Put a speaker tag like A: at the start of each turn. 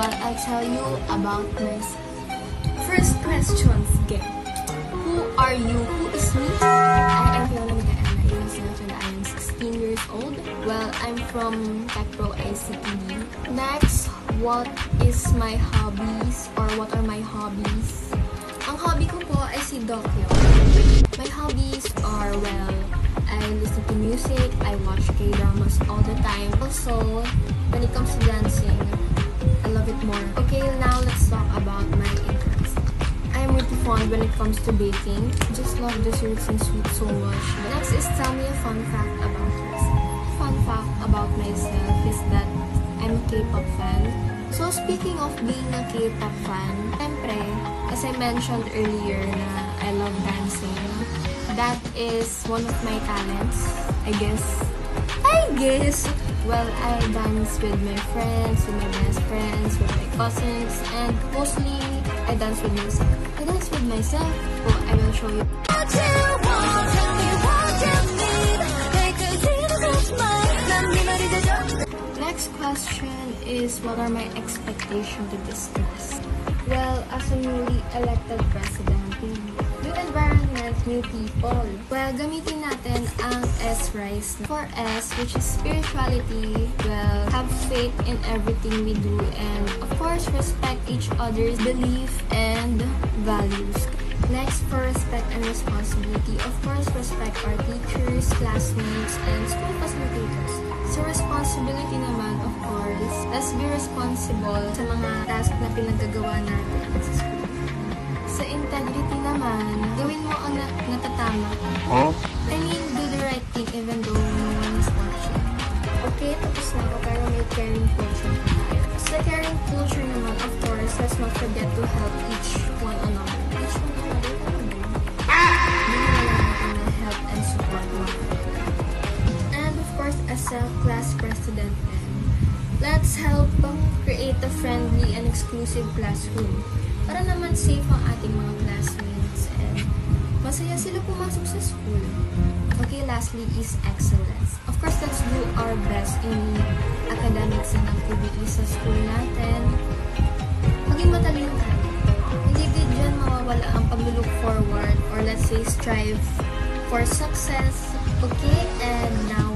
A: while I tell you about myself. First questions, get. Who are you? Who is me? I am Fiona Micaela Inosente and I am 16 years old. Well, I'm from TechPro ICTD. Next, what is my hobbies or what are my hobbies? Ang hobby ko po ay si Dokyo. My hobbies are, well, I listen to music, I watch K-dramas all the time. Also, when it comes to dancing, I love it more. Okay, now let's talk about my interests. I'm really fond when it comes to baking. Just love desserts and sweets so much. Next is tell me a fun fact about myself. Fun fact about myself is that I'm a K-pop fan. So speaking of being a K-pop fan, syempre, as I mentioned earlier na I love dancing. That is one of my talents, I guess. Well, I dance with my friends, with my best friends, with my cousins, and mostly I dance with myself. Oh, I will show you. Next question is, what are my expectations to this class? Well, as a newly elected president, new environment, new people. Well, gamitin natin ang S-RISE. For S, which is spirituality, well, have faith in everything we do and, of course, respect each other's belief and values. Next, for respect and responsibility, of course, respect our teachers, classmates, and school facilitators. So, responsibility naman, of course, let's be responsible sa mga task na pinagagawa natin sa school. Sa integrity naman, gawin mo ang natatama. I mean, do the right thing even though no one is watching. Okay, tapos na ako, pero may caring culture pa tayo. Sa caring culture naman, of course, let's not forget to help each one another. Each one another, hindi na natin na help and support one another. And of course, as a class president, let's help create a friendly and exclusive classroom para naman safe ang ating mga classmates and masaya sila pumasok sa school. Okay, lastly is excellence. Of course, let's do our best in academics and activities sa school natin. Maging matalino tayo. Hindi din dyan mawawala ang pag-look forward or let's say strive for success. Okay, and now